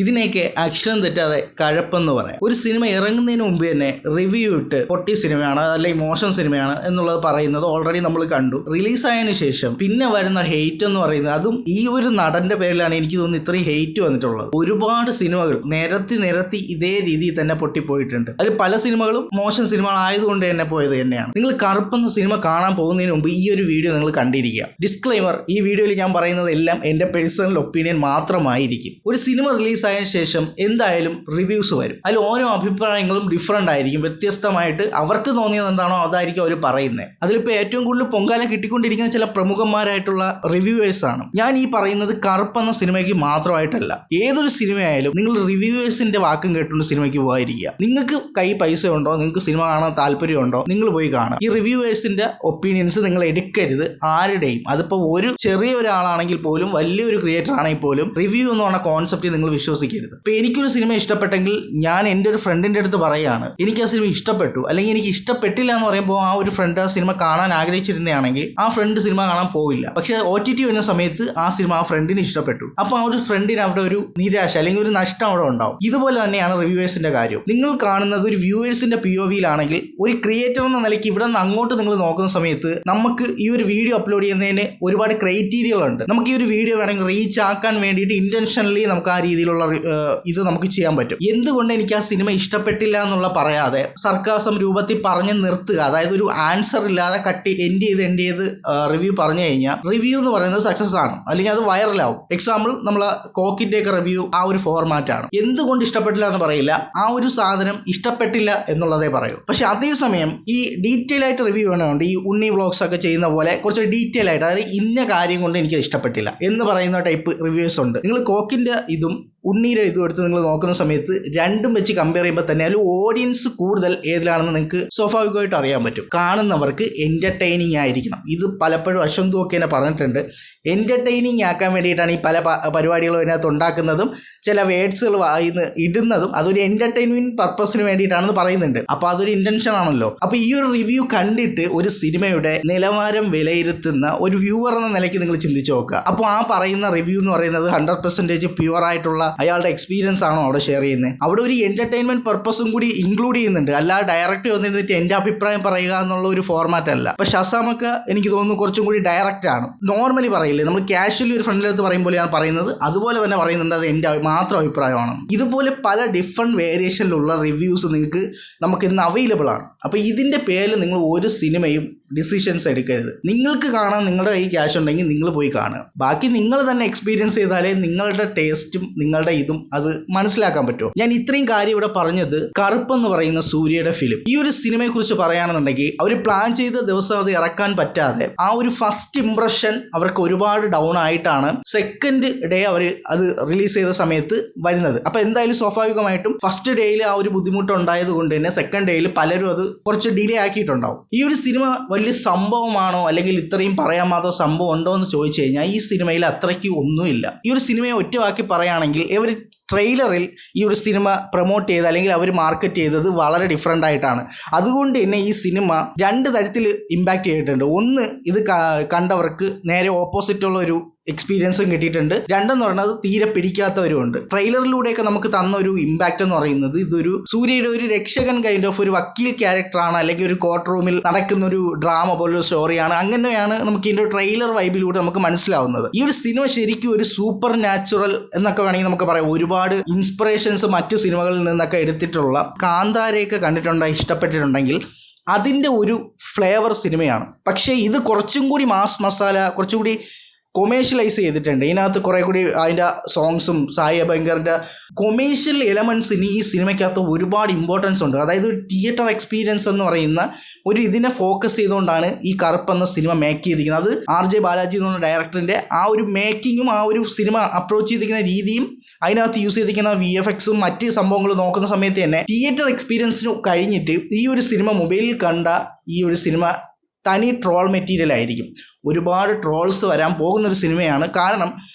ഇതിനെയൊക്കെ അക്ഷരം തെറ്റാതെ കഴപ്പെന്ന് പറയാം. ഒരു സിനിമ ഇറങ്ങുന്നതിന് മുമ്പ് തന്നെ റിവ്യൂ ഇട്ട് പൊട്ടിയ സിനിമയാണ് അല്ലെങ്കിൽ മോശം സിനിമയാണ് എന്നുള്ളത് പറയുന്നത് ഓൾറെഡി നമ്മൾ കണ്ടു. റിലീസായതിനു ശേഷം പിന്നെ വരുന്ന ഹെയ്റ്റ് എന്ന് പറയുന്നത്, അതും ഈ ഒരു നടന്റെ പേരിലാണ് എനിക്ക് തോന്നുന്നു ഇത്രയും ഹെയ്റ്റ് വന്നിട്ടുള്ളത്. ഒരുപാട് സിനിമകൾ നിരത്തി ഇതേ രീതിയിൽ തന്നെ പൊട്ടിപ്പോയിട്ടുണ്ട്. അതിൽ പല സിനിമകളും മോശം സിനിമകളായതുകൊണ്ട് തന്നെ പോയത് തന്നെയാണ്. നിങ്ങൾ കറുപ്പെന്ന സിനിമ കാണാൻ പോകുന്നതിന് മുമ്പ് ഈ ഒരു വീഡിയോ നിങ്ങൾ കണ്ടിരിക്കുക. ഡിസ്ക്ലൈമർ: ഈ വീഡിയോയിൽ ഞാൻ പറയുന്നത് എല്ലാം എൻ്റെ പേഴ്സണൽ ഒപ്പീനിയൻ മാത്രമായിരിക്കും. ഒരു സിനിമ റിലീസ് ആയതിനു ശേഷം എന്തായാലും റിവ്യൂസ് വരും. അതിൽ ഓരോ അഭിപ്രായങ്ങളും ഡിഫറൻ്റ് ആയിരിക്കും. വ്യത്യസ്തമായിട്ട് അവർക്ക് തോന്നിയത് എന്താണോ അതായിരിക്കും അവർ പറയുന്നത്. അതിലിപ്പോൾ ഏറ്റവും കൂടുതൽ പൊങ്കാല കിട്ടിക്കൊണ്ടിരിക്കുന്ന ചില പ്രമുഖന്മാരായിട്ടുള്ള റിവ്യൂവേഴ്സ് ആണ്. ഞാൻ ഈ പറയുന്നത് കറുപ്പെന്ന സിനിമയ്ക്ക് മാത്രമായിട്ടല്ല, ഏതൊരു സിനിമയായാലും നിങ്ങൾ റിവ്യൂവേഴ്സിന്റെ വാക്കും കേട്ടുകൊണ്ട് സിനിമയ്ക്ക് പോകാതിരിക്കുക. നിങ്ങൾക്ക് കൈ പൈസ ഉണ്ടോ, നിങ്ങൾക്ക് സിനിമ കാണാൻ താല്പര്യമുണ്ടോ, നിങ്ങൾ പോയി കാണാം. ഈ റിവ്യൂവേഴ്സിന്റെ ഒപ്പീനിയൻസ് നിങ്ങൾ എടുക്കരുത് ആരുടെയും. അതിപ്പോൾ ഒരു ചെറിയ ഒരാളാണെങ്കിൽ പോലും വലിയൊരു ക്രിയേറ്റർ ആണെങ്കിൽ പോലും റിവ്യൂ എന്ന് പറഞ്ഞ കോൺസെപ്റ്റ് നിങ്ങൾ വിശ്വസിക്കരുത്. ഇപ്പൊ എനിക്കൊരു സിനിമ ഇഷ്ടപ്പെട്ടെങ്കിൽ ഞാൻ എൻ്റെ ഒരു ഫ്രണ്ടിന്റെ അടുത്ത് പറയുകയാണ് എനിക്ക് ആ സിനിമ ഇഷ്ടപ്പെട്ടു, അല്ലെങ്കിൽ എനിക്ക് ഇഷ്ടപ്പെട്ടില്ല എന്ന് പറയുമ്പോൾ ആ ഒരു ഫ്രണ്ട് ആ സിനിമ കാണാൻ ആഗ്രഹിച്ചിരുന്നതാണെങ്കിൽ ആ ഫ്രണ്ട് സിനിമ കാണാൻ പോവില്ല. പക്ഷെ OTT വരുന്ന സമയത്ത് ആ സിനിമ ആ ഫ്രണ്ടിന് ഇഷ്ടപ്പെട്ടു, അപ്പോൾ ആ ഒരു ഫ്രണ്ടിന് അവിടെ ഒരു നിരാശ അല്ലെങ്കിൽ ഒരു നഷ്ടം അവിടെ ഉണ്ടാവും. ഇതുപോലെ തന്നെയാണ് റിവ്യൂവേഴ്സിന്റെ കാര്യം. നിങ്ങൾ കാണുന്നത് ഒരു വ്യൂവേഴ്സിന്റെ POVയിലാണെങ്കിൽ ഒരു ക്രിയേറ്റർ എന്ന നിലയ്ക്ക് ഇവിടെ നിന്ന് അങ്ങോട്ട് നിങ്ങൾ നോക്കുന്ന സമയത്ത് നമുക്ക് ഈ ഒരു വീഡിയോ അപ്ലോഡ് ചെയ്യുന്നതിന് ഒരുപാട് ക്രൈറ്റീരിയകളുണ്ട്. നമുക്ക് ഈ ഒരു വീഡിയോ വേണമെങ്കിൽ റീച്ച് ആക്കാൻ വേണ്ടിയിട്ട് ഇന്റൻഷനലി നമുക്ക് ആ രീതിയിലുള്ള ഇത് നമുക്ക് ചെയ്യാൻ പറ്റും. എന്തുകൊണ്ട് എനിക്ക് ആ സിനിമ ഇഷ്ടപ്പെട്ടില്ല എന്നുള്ള പറയാതെ സർക്കാസം രൂപത്തിൽ പറഞ്ഞ് നിർത്തുക, അതായത് ഒരു ആൻസർ ഇല്ലാതെ എൻഡ് ചെയ്ത് റിവ്യൂ പറഞ്ഞു കഴിഞ്ഞാൽ റിവ്യൂ എന്ന് പറയുന്നത് സക്സസ് ആണ്, അല്ലെങ്കിൽ അത് വൈറലാവും. എക്സാമ്പിൾ നമ്മൾ കോക്കിന്റെ ഒക്കെ റിവ്യൂ ആ ഒരു ഫോർമാറ്റ് ആണ്. എന്തുകൊണ്ട് ഇഷ്ടപ്പെട്ടില്ല എന്ന് പറയില്ല, ആ ഒരു സാധനം ഇഷ്ടപ്പെട്ടില്ല എന്നുള്ളതേ പറയൂ. പക്ഷെ അതേസമയം ഈ ഡീറ്റെയിൽ ആയിട്ട് റിവ്യൂ വേണമുണ്ട്. ഈ ഉണ്ണി വ്ളോഗ്സ് ഒക്കെ ചെയ്യുന്ന പോലെ കുറച്ച് ഡീറ്റെയിൽ ആയിട്ട്, അതായത് ഇന്ന കാര്യം കൊണ്ട് എനിക്ക് ഇഷ്ടപ്പെട്ടില്ല എന്ന് പറയുന്ന ടൈപ്പ് റിവ്യൂസ് ഉണ്ട്. നിങ്ങൾ കോക്കിന്റെ ഇതും ഉണ്ണീരെ ഇതും എടുത്ത് നിങ്ങൾ നോക്കുന്ന സമയത്ത് രണ്ടും വെച്ച് കമ്പയർ ചെയ്യുമ്പോൾ തന്നെ അതിൽ ഓഡിയൻസ് കൂടുതൽ ഏതിലാണെന്ന് നിങ്ങൾക്ക് സ്വാഭാവികമായിട്ട് അറിയാൻ പറ്റും. കാണുന്നവർക്ക് എൻ്റർടൈനിങ് ആയിരിക്കണം. ഇത് പലപ്പോഴും അശ്വന്തു ഒക്കെ തന്നെ പറഞ്ഞിട്ടുണ്ട്. എൻ്റർടൈനിങ് ആക്കാൻ വേണ്ടിയിട്ടാണ് ഈ പല പരിപാടികളും അതിനകത്ത് ഉണ്ടാക്കുന്നതും ചില വേർഡ്സുകൾ ഇടുന്നതും അതൊരു എൻ്റർടൈൻമെൻറ്റ് പർപ്പസിന് വേണ്ടിയിട്ടാണെന്ന് പറയുന്നുണ്ട്. അപ്പോൾ അതൊരു ഇൻറ്റൻഷൻ ആണല്ലോ. അപ്പോൾ ഈ ഒരു റിവ്യൂ കണ്ടിട്ട് ഒരു സിനിമയുടെ നിലവാരം വിലയിരുത്തുന്ന ഒരു വ്യൂവർ എന്ന നിലയ്ക്ക് നിങ്ങൾ ചിന്തിച്ച് നോക്കുക. അപ്പോൾ ആ പറയുന്ന റിവ്യൂ എന്ന് പറയുന്നത് 100% പ്യുവറായിട്ടുള്ള അയാളുടെ എക്സ്പീരിയൻസ് ആണോ അവിടെ ഷെയർ ചെയ്യുന്നത്? അവിടെ ഒരു എന്റർടൈൻമെന്റ് പർപ്പസും കൂടി ഇൻക്ലൂഡ് ചെയ്യുന്നുണ്ട്. അല്ലാതെ ഡയറക്റ്റ് വന്നിരുന്നിട്ട് എന്റെ അഭിപ്രായം പറയുക എന്നുള്ള ഒരു ഫോർമാറ്റ് അല്ല. അപ്പൊ ഷസാമൊക്കെ എനിക്ക് തോന്നുന്നു കുറച്ചും കൂടി ഡയറക്റ്റ് ആണ്. നോർമലി പറയില്ലേ, നമ്മൾ കാഷ്വലി ഒരു ഫ്രണ്ടിൻ്റെ അടുത്ത് പറയുമ്പോൾ ഞാൻ പറയുന്നത് അതുപോലെ തന്നെ പറയുന്നുണ്ട്, അത് എൻ്റെ മാത്രം അഭിപ്രായമാണ്. ഇതുപോലെ പല ഡിഫറെൻറ്റ് വേരിയേഷനിലുള്ള റിവ്യൂസ് നമുക്ക് ഇന്ന് അവൈലബിൾ ആണ്. അപ്പോൾ ഇതിൻ്റെ പേരിൽ നിങ്ങൾ ഒരു സിനിമയും ഡിസിഷൻസ് എടുക്കരുത്. നിങ്ങൾക്ക് കാണാൻ നിങ്ങളുടെ കയ്യിൽ ക്യാഷ് ഉണ്ടെങ്കിൽ നിങ്ങൾ പോയി കാണുക. ബാക്കി നിങ്ങൾ തന്നെ എക്സ്പീരിയൻസ് ചെയ്താലേ നിങ്ങളുടെ ടേസ്റ്റും നിങ്ങളുടെ ഇതും അത് മനസ്സിലാക്കാൻ പറ്റുമോ. ഞാൻ ഇത്രയും കാര്യം ഇവിടെ പറഞ്ഞത് കറുപ്പെന്ന് പറയുന്ന സൂര്യയുടെ ഫിലിം, ഈ ഒരു സിനിമയെ കുറിച്ച് പറയുകയാണെന്നുണ്ടെങ്കിൽ അവർ പ്ലാൻ ചെയ്ത ദിവസം അത് ഇറക്കാൻ പറ്റാതെ ആ ഒരു ഫസ്റ്റ് ഇംപ്രഷൻ അവർക്ക് ഒരുപാട് ഡൗൺ ആയിട്ടാണ് സെക്കൻഡ് ഡേ അവർ അത് റിലീസ് ചെയ്ത സമയത്ത് വരുന്നത്. അപ്പോൾ എന്തായാലും സ്വാഭാവികമായിട്ടും ഫസ്റ്റ് ഡേയിൽ ആ ഒരു ബുദ്ധിമുട്ടുണ്ടായത് കൊണ്ട് തന്നെ സെക്കൻഡ് ഡേയിൽ പലരും അത് കുറച്ച് ഡിലേ ആക്കിയിട്ടുണ്ടാവും. ഈ ഒരു സിനിമ വലിയ സംഭവമാണോ അല്ലെങ്കിൽ ഇത്രയും പറയാൻ മാത്രം സംഭവം ഉണ്ടോ എന്ന് ചോദിച്ചു കഴിഞ്ഞാൽ ഈ സിനിമയിൽ അത്രയ്ക്ക് ഒന്നുമില്ല. ഈ ഒരു സിനിമയെ ഒറ്റവാക്കി പറയുകയാണെങ്കിൽ ഇവർ ട്രെയിലറിൽ ഈ ഒരു സിനിമ പ്രൊമോട്ട് ചെയ്ത് അല്ലെങ്കിൽ അവർ മാർക്കറ്റ് ചെയ്തത് വളരെ ഡിഫറെൻ്റ് ആയിട്ടാണ്. അതുകൊണ്ട് തന്നെ ഈ സിനിമ രണ്ട് തരത്തിൽ ഇമ്പാക്റ്റ് ചെയ്തിട്ടുണ്ട്. ഒന്ന്, ഇത് കണ്ടവർക്ക് നേരെ ഓപ്പോസിറ്റുള്ള ഒരു എക്സ്പീരിയൻസും കിട്ടിയിട്ടുണ്ട്. രണ്ടെന്ന് പറയുന്നത് തീരെ പിടിക്കാത്തവരുമുണ്ട്. ട്രെയിലറിലൂടെയൊക്കെ നമുക്ക് തന്ന ഒരു ഇമ്പാക്റ്റ് എന്ന് പറയുന്നത് ഇതൊരു സൂര്യയുടെ ഒരു രക്ഷകൻ കൈൻഡ് ഓഫ് ഒരു വക്കീൽ ക്യാരക്ടറാണ്, അല്ലെങ്കിൽ ഒരു കോർട്ട് റൂമിൽ നടക്കുന്ന ഒരു ഡ്രാമ പോലൊരു സ്റ്റോറിയാണ്. അങ്ങനെയാണ് നമുക്ക് ഇതിൻ്റെ ട്രെയിലർ വൈബിലൂടെ നമുക്ക് മനസ്സിലാവുന്നത്. ഈ ഒരു സിനിമ ശരിക്കും ഒരു സൂപ്പർ നാച്ചുറൽ എന്നൊക്കെ വേണമെങ്കിൽ നമുക്ക് പറയാം. ഒരുപാട് ഇൻസ്പിറേഷൻസ് മറ്റു സിനിമകളിൽ നിന്നൊക്കെ എടുത്തിട്ടുള്ള കാന്താരയൊക്കെ കണ്ടിട്ടുണ്ടെങ്കിൽ ഇഷ്ടപ്പെട്ടിട്ടുണ്ടെങ്കിൽ അതിൻ്റെ ഒരു ഫ്ലേവർ സിനിമയാണ്. പക്ഷേ ഇത് കുറച്ചും കൂടി മാസ് മസാല, കുറച്ചുകൂടി കൊമേഴ്ഷ്യലൈസ് ചെയ്തിട്ടുണ്ട്. ഇതിനകത്ത് കുറേ കൂടി അതിൻ്റെ സോങ്സും സായി അഭ്യങ്കറിൻ്റെ കൊമേഴ്ഷ്യൽ എലമെൻസിന് ഈ സിനിമയ്ക്കകത്ത് ഒരുപാട് ഇമ്പോർട്ടൻസ് ഉണ്ട്. അതായത് തിയേറ്റർ എക്സ്പീരിയൻസ് എന്ന് പറയുന്ന ഒരു ഇതിനെ ഫോക്കസ് ചെയ്തുകൊണ്ടാണ് ഈ കറുപ്പെന്ന സിനിമ മേക്ക് ചെയ്തിരിക്കുന്നത്. അത് RJ ബാലാജി എന്ന് പറഞ്ഞ ഡയറക്ടറിൻ്റെ ആ ഒരു മേക്കിങ്ങും ആ ഒരു സിനിമ അപ്രോച്ച് ചെയ്തിരിക്കുന്ന രീതിയും അതിനകത്ത് യൂസ് ചെയ്തിരിക്കുന്ന VFXും മറ്റ് സംഭവങ്ങളും നോക്കുന്ന സമയത്ത് തന്നെ തിയേറ്റർ എക്സ്പീരിയൻസിന് കഴിഞ്ഞിട്ട് ഈ ഒരു സിനിമ മൊബൈലിൽ കണ്ട ഈ ഒരു സിനിമ തനി ട്രോൾ മെറ്റീരിയൽ ആയിരിക്കും. ഒരുപാട് ട്രോൾസ് വരാൻ പോകുന്നൊരു സിനിമയാണ്. കാരണം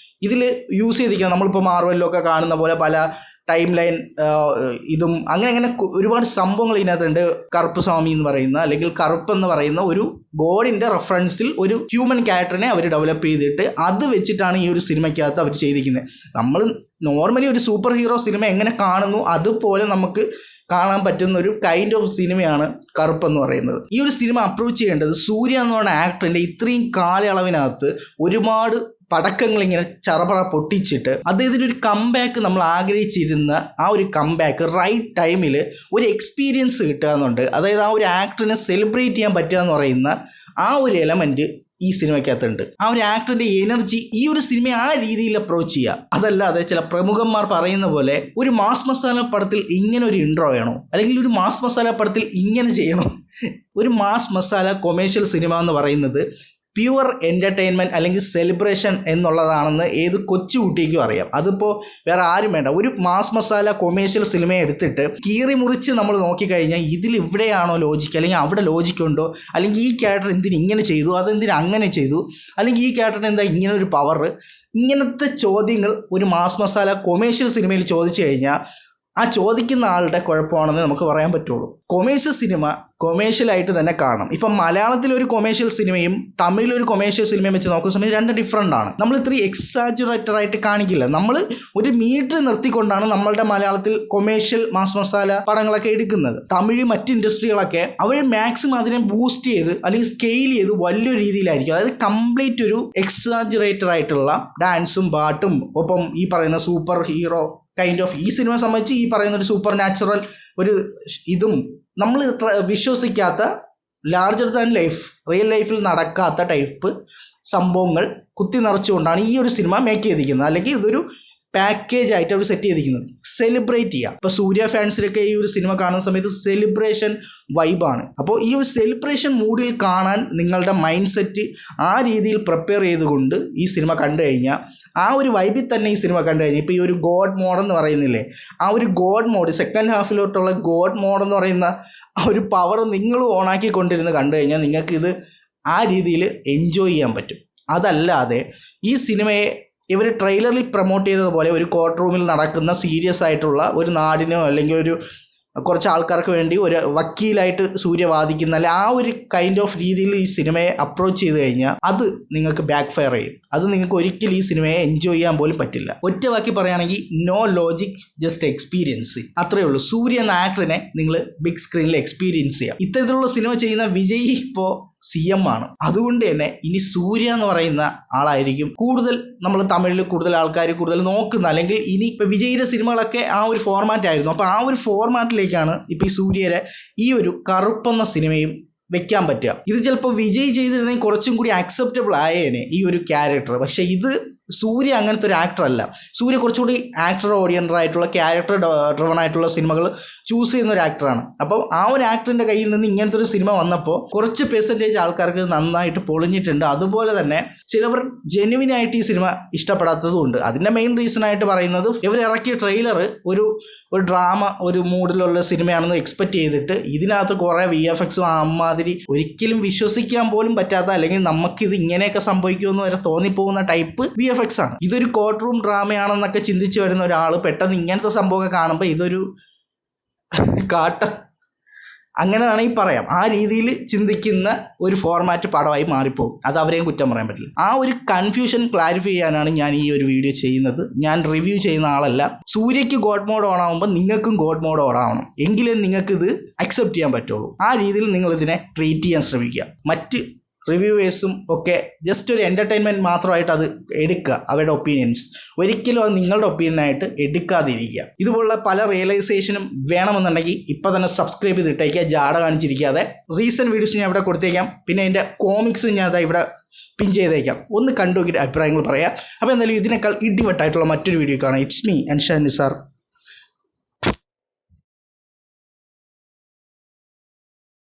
ഇതിൽ യൂസ് ചെയ്തിരിക്കുന്നത് നമ്മളിപ്പോൾ മാർവലിലൊക്കെ കാണുന്ന പോലെ പല ടൈം ലൈൻ ഇതും അങ്ങനെ ഒരുപാട് സംഭവങ്ങൾ ഇതിനകത്തുണ്ട്. കറുപ്പ് സ്വാമി എന്ന് പറയുന്ന അല്ലെങ്കിൽ കറുപ്പ് എന്ന് പറയുന്ന ഒരു ഗോഡിൻ്റെ റെഫറൻസിൽ ഒരു ഹ്യൂമൻ ക്യാരക്ടറിനെ അവർ ഡെവലപ്പ് ചെയ്തിട്ട് അത് വെച്ചിട്ടാണ് ഈ ഒരു സിനിമയ്ക്കകത്ത് അവർ ചെയ്തിരിക്കുന്നത്. നമ്മൾ നോർമലി ഒരു സൂപ്പർ ഹീറോ സിനിമ എങ്ങനെ കാണുന്നു അതുപോലെ നമുക്ക് കാണാൻ പറ്റുന്ന ഒരു കൈൻഡ് ഓഫ് സിനിമയാണ് കറുപ്പ് എന്ന് പറയുന്നത്. ഈ ഒരു സിനിമ അപ്രോച്ച് ചെയ്യേണ്ടത് സൂര്യ എന്ന് പറയുന്ന ആക്ടറിൻ്റെ ഇത്രയും കാലയളവിനകത്ത് ഒരുപാട് പടക്കങ്ങൾ ഇങ്ങനെ ചറപറ പൊട്ടിച്ചിട്ട് അദ്ദേഹത്തിൻ്റെ ഒരു കംബാക്ക് നമ്മൾ ആഗ്രഹിച്ചിരുന്ന ആ ഒരു കംബാക്ക് റൈറ്റ് ടൈമിൽ ഒരു എക്സ്പീരിയൻസ് കിട്ടുക എന്നുണ്ട്. അതായത് ആ ഒരു ആക്ടറിനെ സെലിബ്രേറ്റ് ചെയ്യാൻ പറ്റുക എന്ന് പറയുന്ന ആ ഒരു എലമെൻറ്റ് ഈ സിനിമയ്ക്കകത്തുണ്ട്. ആ ഒരു ആക്ടറിൻ്റെ എനർജി ഈ ഒരു സിനിമയെ ആ രീതിയിൽ അപ്രോച്ച് ചെയ്യുക. അതല്ലാതെ ചില പ്രമുഖന്മാർ പറയുന്ന പോലെ ഒരു മാസ് മസാല പടത്തിൽ ഇങ്ങനെ ഒരു ഇൻട്രോ വേണോ, അല്ലെങ്കിൽ ഒരു മാസ് മസാല പടത്തിൽ ഇങ്ങനെ ചെയ്യണോ. ഒരു മാസ് മസാല കൊമേഴ്ഷ്യൽ സിനിമ എന്ന് പറയുന്നത് പ്യുവർ എൻ്റർടൈൻമെൻറ്റ് അല്ലെങ്കിൽ സെലിബ്രേഷൻ എന്നുള്ളതാണെന്ന് ഏത് കൊച്ചുകുട്ടിക്കും അറിയാം. അതിപ്പോൾ വേറെ ആരും വേണ്ട. ഒരു മാസ് മസാല കൊമേഴ്ഷ്യൽ സിനിമ എടുത്തിട്ട് കീറി മുറിച്ച് നമ്മൾ നോക്കിക്കഴിഞ്ഞാൽ ഇതിൽ ഇവിടെയാണോ ലോജിക്ക്, അല്ലെങ്കിൽ അവിടെ ലോജിക്കുണ്ടോ, അല്ലെങ്കിൽ ഈ ക്യാരക്ടർ എന്തിന് ഇങ്ങനെ ചെയ്തു, അതെന്തിന് അങ്ങനെ ചെയ്തു, അല്ലെങ്കിൽ ഈ ക്യാരക്ടറിന് എന്താ ഇങ്ങനെ ഒരു പവർ, ഇങ്ങനത്തെ ചോദ്യങ്ങൾ ഒരു മാസ് മസാല കൊമേഴ്ഷ്യൽ സിനിമയിൽ ചോദിച്ചു കഴിഞ്ഞാൽ ആ ചോദിക്കുന്ന ആളുടെ കുഴപ്പമാണെന്ന് നമുക്ക് പറയാൻ പറ്റുള്ളൂ. കൊമേഴ്ഷ്യൽ സിനിമ കൊമേഴ്ഷ്യലായിട്ട് തന്നെ കാണണം. ഇപ്പം മലയാളത്തിലൊരു കൊമേഴ്ഷ്യൽ സിനിമയും തമിഴിലൊരു കൊമേഴ്ഷ്യൽ സിനിമയും വെച്ച് നോക്കുന്ന സമയത്ത് രണ്ട് ഡിഫറൻ്റ് ആണ്. നമ്മൾ ഇത്രയും എക്സാജുറേറ്റഡ് ആയിട്ട് കാണിക്കില്ല. നമ്മൾ ഒരു മീറ്റർ നിർത്തിക്കൊണ്ടാണ് നമ്മളുടെ മലയാളത്തിൽ കൊമേഴ്ഷ്യൽ മാസ് മസാല പടങ്ങളൊക്കെ എടുക്കുന്നത്. തമിഴ് മറ്റ് ഇൻഡസ്ട്രികളൊക്കെ അവർ മാക്സിമം അതിനെ ബൂസ്റ്റ് ചെയ്ത് അല്ലെങ്കിൽ സ്കെയിൽ ചെയ്ത് വലിയൊരു രീതിയിലായിരിക്കും. അതായത് കംപ്ലീറ്റ് ഒരു എക്സാജുറേറ്റഡ് ആയിട്ടുള്ള ഡാൻസും പാട്ടും ഒപ്പം ഈ പറയുന്ന സൂപ്പർ ഹീറോ കൈൻഡ് ഓഫ് ഈ സിനിമ സംബന്ധിച്ച് ഈ പറയുന്ന ഒരു സൂപ്പർ നാച്ചുറൽ ഒരു ഇതും നമ്മൾ വിശ്വസിക്കാത്ത ലാർജർ ദാൻ ലൈഫ് റിയൽ ലൈഫിൽ നടക്കാത്ത ടൈപ്പ് സംഭവങ്ങൾ കുത്തി നിറച്ചുകൊണ്ടാണ് ഈ ഒരു സിനിമ മേക്ക് ചെയ്തിരിക്കുന്നത്. അല്ലെങ്കിൽ ഇതൊരു പാക്കേജ് ആയിട്ട് അവർ സെറ്റ് ചെയ്തിരിക്കുന്നത്. സെലിബ്രേറ്റ് ചെയ്യുക. ഇപ്പോൾ സൂര്യ ഫാൻസിലൊക്കെ ഈ ഒരു സിനിമ കാണുന്ന സമയത്ത് സെലിബ്രേഷൻ വൈബാണ്. അപ്പോൾ ഈ ഒരു സെലിബ്രേഷൻ മൂഡിൽ കാണാൻ നിങ്ങളുടെ മൈൻഡ് സെറ്റ് ആ രീതിയിൽ പ്രിപ്പയർ ചെയ്തുകൊണ്ട് ഈ സിനിമ കണ്ടു കഴിഞ്ഞാൽ ആ ഒരു വൈബിൽ തന്നെ ഈ സിനിമ കണ്ടു കഴിഞ്ഞാൽ ഇപ്പോൾ ഈ ഒരു ഗോഡ് മോഡെന്ന് പറയുന്നില്ലേ, ആ ഒരു ഗോഡ് മോഡ് സെക്കൻഡ് ഹാഫിലോട്ടുള്ള ഗോഡ് മോഡെന്ന് പറയുന്ന ആ ഒരു പവർ നിങ്ങൾ ഓണാക്കി കൊണ്ടിരുന്ന് കണ്ടു കഴിഞ്ഞാൽ നിങ്ങൾക്കിത് ആ രീതിയിൽ എൻജോയ് ചെയ്യാൻ പറ്റും. അതല്ലാതെ ഈ സിനിമയെ ഇവർ ട്രെയിലറിൽ പ്രൊമോട്ട് ചെയ്തതുപോലെ ഒരു കോർട്ട് റൂമിൽ നടക്കുന്ന സീരിയസ് ആയിട്ടുള്ള ഒരു നാടിനോ അല്ലെങ്കിൽ ഒരു കുറച്ച് ആൾക്കാർക്ക് വേണ്ടി ഒരു വക്കീലായിട്ട് സൂര്യ വാദിക്കുന്ന അല്ലെ ആ ഒരു കൈൻഡ് ഓഫ് രീതിയിൽ ഈ സിനിമയെ അപ്രോച്ച് ചെയ്ത് കഴിഞ്ഞാൽ അത് നിങ്ങൾക്ക് ബാക്ക് ഫയർ ചെയ്യും. അത് നിങ്ങൾക്ക് ഒരിക്കലും ഈ സിനിമയെ എൻജോയ് ചെയ്യാൻ പോലും പറ്റില്ല. ഒറ്റ വാക്കി പറയുകയാണെങ്കിൽ നോ ലോജിക്, ജസ്റ്റ് എക്സ്പീരിയൻസ്. അത്രയേ ഉള്ളൂ. സൂര്യ എന്ന ആക്ടറിനെ നിങ്ങൾ ബിഗ് സ്ക്രീനിൽ എക്സ്പീരിയൻസ് ചെയ്യുക. ഇത്തരത്തിലുള്ള സിനിമ ചെയ്യുന്ന വിജയ് ഇപ്പോൾ CM ആണ്. അതുകൊണ്ട് തന്നെ ഇനി സൂര്യ എന്ന് പറയുന്ന ആളായിരിക്കും കൂടുതൽ നമ്മൾ തമിഴിൽ കൂടുതൽ ആൾക്കാർ കൂടുതൽ നോക്കുന്ന. അല്ലെങ്കിൽ ഇനി ഇപ്പോൾ വിജയിയുടെ സിനിമകളൊക്കെ ആ ഒരു ഫോർമാറ്റ് ആയിരുന്നു. അപ്പോൾ ആ ഒരു ഫോർമാറ്റിലേക്കാണ് ഇപ്പോൾ ഈ സൂര്യയുടെ ഈ ഒരു കറുപ്പെന്ന സിനിമയും വെക്കാൻ പറ്റുക. ഇത് ചിലപ്പോൾ വിജയ് ചെയ്തിരുന്നെങ്കിൽ കുറച്ചും കൂടി അക്സെപ്റ്റബിൾ ആയേനെ ഈ ഒരു ക്യാരക്ടർ. പക്ഷേ ഇത് സൂര്യ അങ്ങനത്തെ ഒരു ആക്ടർ അല്ല. സൂര്യ കുറച്ചുകൂടി ആക്ടർ ഓറിയൻറ്റഡ് ആയിട്ടുള്ള ക്യാരക്ടർ ഡ്രിവൺ ആയിട്ടുള്ള സിനിമകൾ ചൂസ് ചെയ്യുന്ന ഒരു ആക്ടറാണ്. അപ്പോൾ ആ ഒരു ആക്ടറിൻ്റെ കയ്യിൽ നിന്ന് ഇങ്ങനത്തെ ഒരു സിനിമ വന്നപ്പോൾ കുറച്ച് പെർസെൻറ്റേജ് ആൾക്കാർക്ക് നന്നായിട്ട് പൊളിഞ്ഞിട്ടുണ്ട്. അതുപോലെ തന്നെ ചിലവർ ജെന്യുവിനായിട്ട് ഈ സിനിമ ഇഷ്ടപ്പെടാത്തതുമുണ്ട്. അതിൻ്റെ മെയിൻ റീസൺ ആയിട്ട് പറയുന്നത് ഇവർ ഇറക്കിയ ട്രെയിലർ ഒരു ഡ്രാമ ഒരു മൂഡിലുള്ള സിനിമയാണെന്ന് എക്സ്പെക്റ്റ് ചെയ്തിട്ട് ഇതിനകത്ത് കുറേ VFXും അമ്മാതിരി ഒരിക്കലും വിശ്വസിക്കാൻ പോലും പറ്റാത്ത, അല്ലെങ്കിൽ നമുക്കിത് ഇങ്ങനെയൊക്കെ സംഭവിക്കുമെന്ന് വരെ തോന്നിപ്പോകുന്ന ടൈപ്പ് VFX ആണ്. ഇതൊരു കോർട്ട് റൂം ഡ്രാമയാണെന്നൊക്കെ ചിന്തിച്ച് വരുന്ന ഒരാൾ പെട്ടെന്ന് ഇങ്ങനത്തെ സംഭവമൊക്കെ കാണുമ്പോൾ ഇതൊരു അങ്ങനെ വേണമെങ്കിൽ പറയാം. ആ രീതിയിൽ ചിന്തിക്കുന്ന ഒരു ഫോർമാറ്റ് പടമായി മാറിപ്പോകും. അത് അവരെയും കുറ്റം പറയാൻ പറ്റില്ല. ആ ഒരു കൺഫ്യൂഷൻ ക്ലാരിഫൈ ചെയ്യാനാണ് ഞാൻ ഈ ഒരു വീഡിയോ ചെയ്യുന്നത്. ഞാൻ റിവ്യൂ ചെയ്യുന്ന ആളല്ല. സൂര്യയ്ക്ക് ഗോഡ് മോഡ് ഓൺ ആകുമ്പോൾ നിങ്ങൾക്കും ഗോഡ് മോഡ് ഓൺ ആവണം. എങ്കിലേ നിങ്ങൾക്കിത് അക്സെപ്റ്റ് ചെയ്യാൻ പറ്റുള്ളൂ. ആ രീതിയിൽ നിങ്ങളിതിനെ ട്രീറ്റ് ചെയ്യാൻ ശ്രമിക്കുക. മറ്റ് റിവ്യൂവേഴ്സും ഒക്കെ ജസ്റ്റ് ഒരു എൻ്റർടൈൻമെൻറ്റ് മാത്രമായിട്ട് അത് എടുക്കുക, അവരുടെ ഒപ്പീനിയൻസ്. ഒരിക്കലും അത് നിങ്ങളുടെ ഒപ്പീനിയനായിട്ട് എടുക്കാതിരിക്കുക. ഇതുപോലുള്ള പല റിയലൈസേഷനും വേണമെന്നുണ്ടെങ്കിൽ ഇപ്പോൾ തന്നെ സബ്സ്ക്രൈബ് ചെയ്തിട്ടേക്കുക, ജാട കാണിച്ചിരിക്കാതെ. റീസെൻറ്റ് വീഡിയോസ് ഞാൻ ഇവിടെ കൊടുത്തേക്കാം. പിന്നെ എൻ്റെ കോമിക്സ് ഞാൻ അതാ ഇവിടെ പിൻ ചെയ്തേക്കാം. ഒന്ന് കണ്ടു നോക്കിയിട്ട് അഭിപ്രായങ്ങൾ പറയാം. അപ്പോൾ എന്തായാലും ഇതിനേക്കാൾ ഇടിവെട്ടായിട്ടുള്ള മറ്റൊരു വീഡിയോ കാണാം. It's me Anshan Nisar.